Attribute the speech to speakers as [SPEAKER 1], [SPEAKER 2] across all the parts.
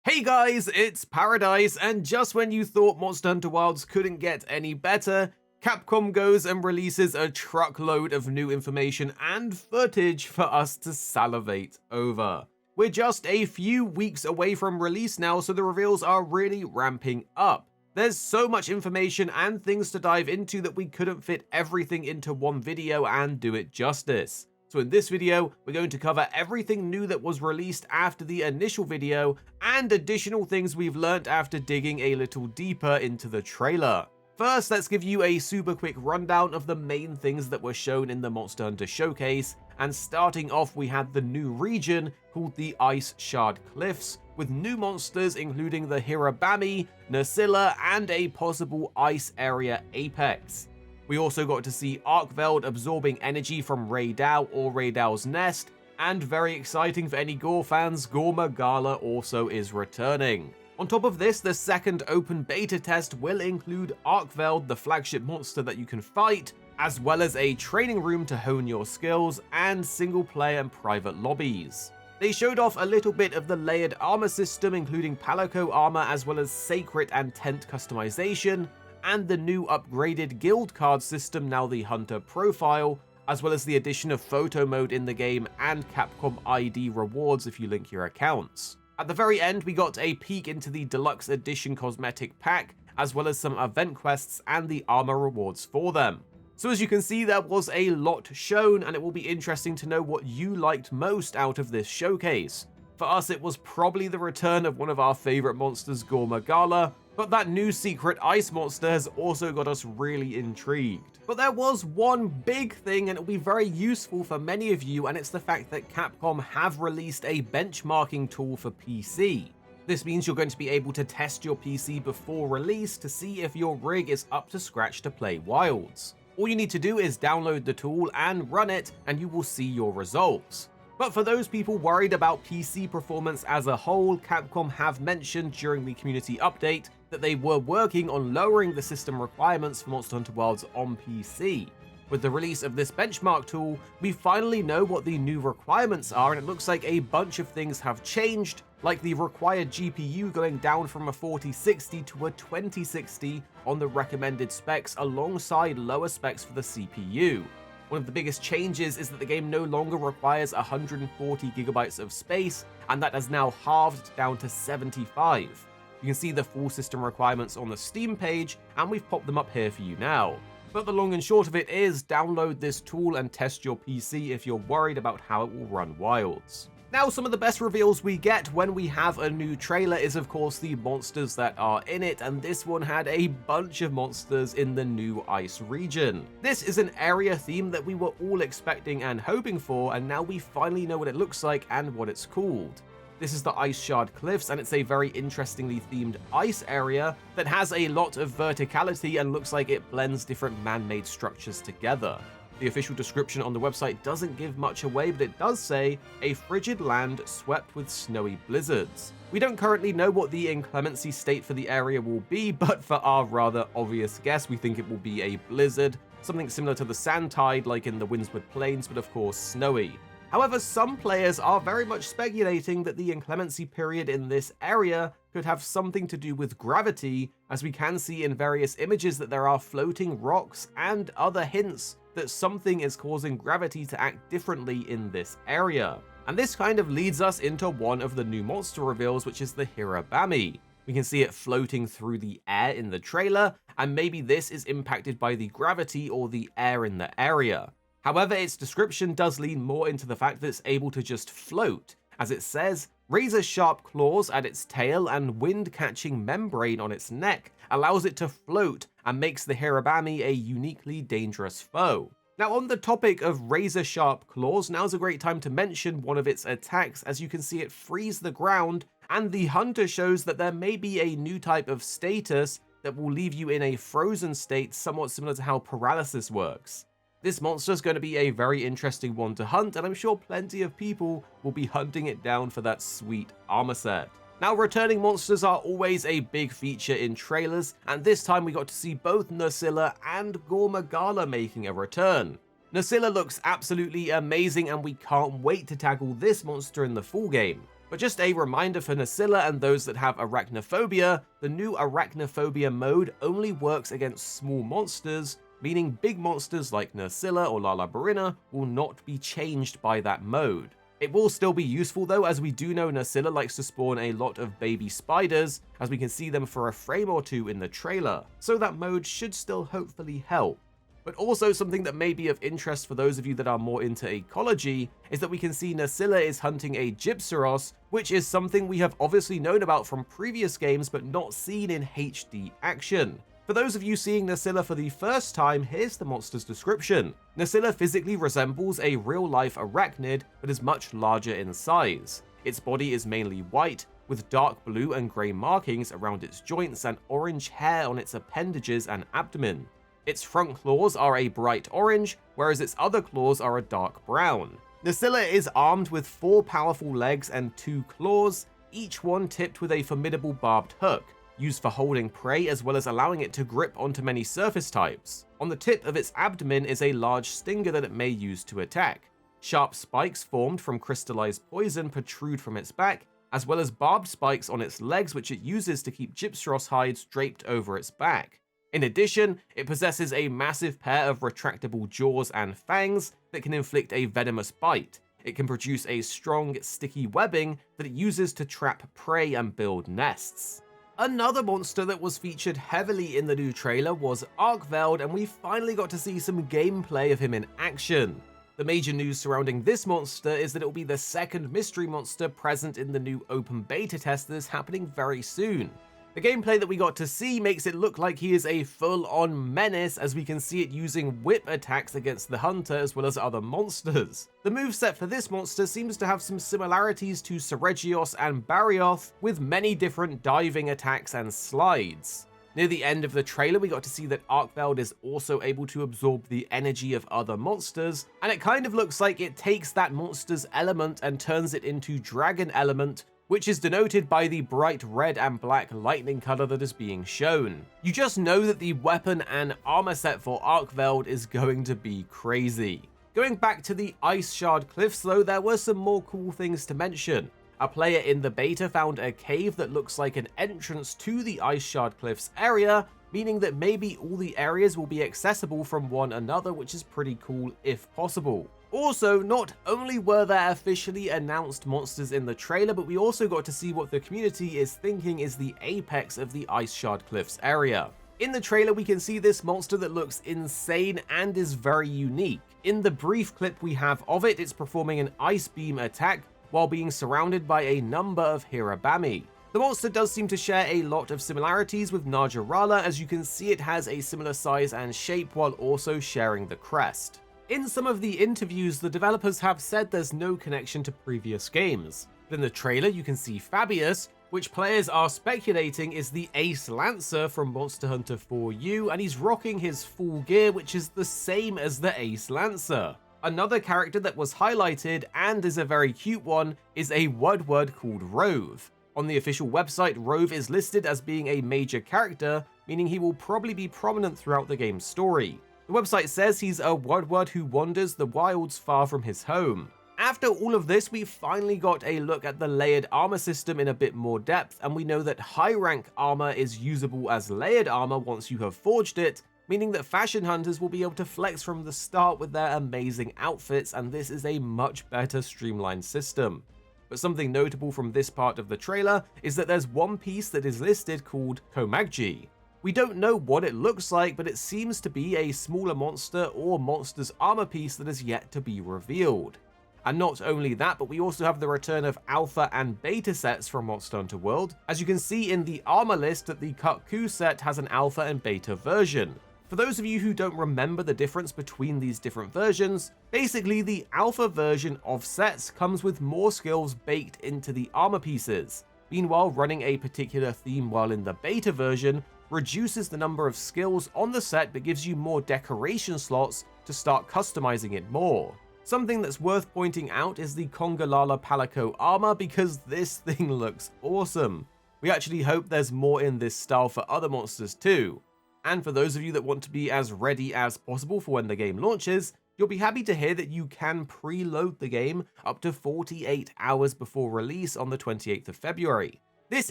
[SPEAKER 1] Hey guys, it's Paradise, and just when you thought Monster Hunter Wilds couldn't get any better, Capcom goes and releases a truckload of new information and footage for us to salivate over. We're just a few weeks away from release now, so the reveals are really ramping up. There's so much information and things to dive into that we couldn't fit everything into one video and do it justice. So in this video, we're going to cover everything new that was released after the initial video and additional things we've learnt after digging a little deeper into the trailer. First, let's give you a super quick rundown of the main things that were shown in the Monster Hunter Showcase, and starting off we had the new region called the Ice Shard Cliffs, with new monsters including the Hirabami, Nursilla, and a possible ice area Apex. We also got to see Arekkz absorbing energy from Raydao or Raydao's Nest, and very exciting for any Gore fans, Gore Magala also is returning. On top of this, the second open beta test will include Arekkz, the flagship monster that you can fight, as well as a training room to hone your skills, and single player and private lobbies. They showed off a little bit of the layered armor system, including Palico armor as well as sacred and tent customization, and the new upgraded guild card system, now the Hunter Profile, as well as the addition of photo mode in the game and Capcom ID rewards if you link your accounts. At the very end, we got a peek into the Deluxe Edition cosmetic pack, as well as some event quests and the armor rewards for them. So as you can see, there was a lot shown, and it will be interesting to know what you liked most out of this showcase. For us, it was probably the return of one of our favorite monsters, Gore Magala, but that new secret ice monster has also got us really intrigued. But there was one big thing, and it'll be very useful for many of you, and it's the fact that Capcom have released a benchmarking tool for PC. This means you're going to be able to test your PC before release to see if your rig is up to scratch to play Wilds. All you need to do is download the tool and run it, and you will see your results. But for those people worried about PC performance as a whole, Capcom have mentioned during the community update that they were working on lowering the system requirements for Monster Hunter Wilds on PC. With the release of this benchmark tool, we finally know what the new requirements are, and it looks like a bunch of things have changed, like the required GPU going down from a 4060 to a 2060 on the recommended specs alongside lower specs for the CPU. One of the biggest changes is that the game no longer requires 140 gigabytes of space, and that has now halved down to 75. You can see the full system requirements on the Steam page, and we've popped them up here for you now. But the long and short of it is, download this tool and test your PC if you're worried about how it will run Wilds. Now, some of the best reveals we get when we have a new trailer is of course the monsters that are in it, and this one had a bunch of monsters in the new ice region. This is an area theme that we were all expecting and hoping for, and now we finally know what it looks like and what it's called. This is the Ice Shard Cliffs, and it's a very interestingly themed ice area that has a lot of verticality and looks like it blends different man-made structures together. The official description on the website doesn't give much away, but it does say, a frigid land swept with snowy blizzards. We don't currently know what the inclemency state for the area will be, but for our rather obvious guess, we think it will be a blizzard, something similar to the Sand Tide like in the Windswood Plains, but of course snowy. However, some players are very much speculating that the inclemency period in this area could have something to do with gravity, as we can see in various images that there are floating rocks and other hints that something is causing gravity to act differently in this area. And this kind of leads us into one of the new monster reveals, which is the Hirabami. We can see it floating through the air in the trailer, and maybe this is impacted by the gravity or the air in the area. However, its description does lean more into the fact that it's able to just float, as it says, razor-sharp claws at its tail and wind-catching membrane on its neck allows it to float and makes the Hirabami a uniquely dangerous foe. Now, on the topic of razor-sharp claws, now's a great time to mention one of its attacks, as you can see it freeze the ground, and the hunter shows that there may be a new type of status that will leave you in a frozen state, somewhat similar to how paralysis works. This monster is going to be a very interesting one to hunt, and I'm sure plenty of people will be hunting it down for that sweet armor set. Now, returning monsters are always a big feature in trailers, and this time we got to see both Nursilla and Gore Magala making a return. Nursilla looks absolutely amazing, and we can't wait to tackle this monster in the full game. But just a reminder for Nasilla and those that have arachnophobia, the new arachnophobia mode only works against small monsters, meaning big monsters like Nasilla or Lalabarina will not be changed by that mode. It will still be useful though, as we do know Nasilla likes to spawn a lot of baby spiders, as we can see them for a frame or two in the trailer, so that mode should still hopefully help. But also something that may be of interest for those of you that are more into ecology is that we can see Nasilla is hunting a Gypceros, which is something we have obviously known about from previous games but not seen in HD action. For those of you seeing Nasilla for the first time, here's the monster's description. Nasilla physically resembles a real-life arachnid, but is much larger in size. Its body is mainly white, with dark blue and grey markings around its joints and orange hair on its appendages and abdomen. Its front claws are a bright orange, whereas its other claws are a dark brown. Nasilla is armed with 4 powerful legs and 2 claws, each one tipped with a formidable barbed hook, used for holding prey as well as allowing it to grip onto many surface types. On the tip of its abdomen is a large stinger that it may use to attack. Sharp spikes formed from crystallized poison protrude from its back, as well as barbed spikes on its legs which it uses to keep Gypceros hides draped over its back. In addition, it possesses a massive pair of retractable jaws and fangs that can inflict a venomous bite. It can produce a strong, sticky webbing that it uses to trap prey and build nests. Another monster that was featured heavily in the new trailer was Arekkz, and we finally got to see some gameplay of him in action. The major news surrounding this monster is that it will be the second mystery monster present in the new open beta test that is happening very soon. The gameplay that we got to see makes it look like he is a full-on menace, as we can see it using whip attacks against the hunter as well as other monsters. The moveset for this monster seems to have some similarities to Seregios and Barioth, with many different diving attacks and slides. Near the end of the trailer, we got to see that Arekkz is also able to absorb the energy of other monsters, and it kind of looks like it takes that monster's element and turns it into dragon element, which is denoted by the bright red and black lightning color that is being shown. You just know that the weapon and armor set for Arekkz is going to be crazy. Going back to the Ice Shard Cliffs though, there were some more cool things to mention. A player in the beta found a cave that looks like an entrance to the Ice Shard Cliffs area, meaning that maybe all the areas will be accessible from one another, which is pretty cool if possible. Also, not only were there officially announced monsters in the trailer, but we also got to see what the community is thinking is the apex of the Ice Shard Cliffs area. In the trailer, we can see this monster that looks insane and is very unique. In the brief clip we have of it, it's performing an ice beam attack while being surrounded by a number of Hirabami. The monster does seem to share a lot of similarities with Najarala, as you can see it has a similar size and shape while also sharing the crest. In some of the interviews, the developers have said there's no connection to previous games. But in the trailer, you can see Fabius, which players are speculating is the Ace Lancer from Monster Hunter 4U, and he's rocking his full gear, which is the same as the Ace Lancer. Another character that was highlighted, and is a very cute one, is a Woodward called Rove. On the official website, Rove is listed as being a major character, meaning he will probably be prominent throughout the game's story. The website says he's a Woodward who wanders the wilds far from his home. After all of this, we finally got a look at the layered armor system in a bit more depth, and we know that high rank armor is usable as layered armor once you have forged it, meaning that fashion hunters will be able to flex from the start with their amazing outfits, and this is a much better streamlined system. But something notable from this part of the trailer is that there's one piece that is listed called Komagji. We don't know what it looks like, but it seems to be a smaller monster or monster's armor piece that is yet to be revealed. And not only that, but we also have the return of alpha and beta sets from Monster Hunter World, as you can see in the armor list that the Kutku set has an alpha and beta version. For those of you who don't remember the difference between these different versions, basically the alpha version of sets comes with more skills baked into the armor pieces. Meanwhile, running a particular theme while in the beta version reduces the number of skills on the set but gives you more decoration slots to start customizing it more. Something that's worth pointing out is the Congalala Palico armor, because this thing looks awesome. We actually hope there's more in this style for other monsters too. And for those of you that want to be as ready as possible for when the game launches, You'll be happy to hear that you can preload the game up to 48 hours before release on the 28th of February. This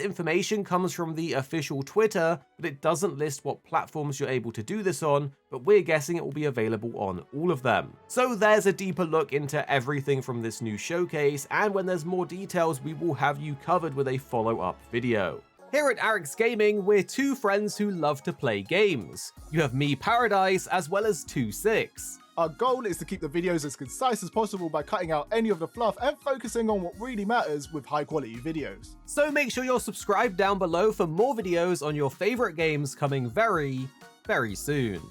[SPEAKER 1] information comes from the official Twitter, but it doesn't list what platforms you're able to do this on, but we're guessing it will be available on all of them. So there's a deeper look into everything from this new showcase, and when there's more details, we will have you covered with a follow-up video. Here at Arekkz Gaming, we're two friends who love to play games. You have me, Paradise, as well as 26.
[SPEAKER 2] Our goal is to keep the videos as concise as possible by cutting out any of the fluff and focusing on what really matters with high quality videos.
[SPEAKER 1] So make sure you're subscribed down below for more videos on your favorite games coming very, very soon.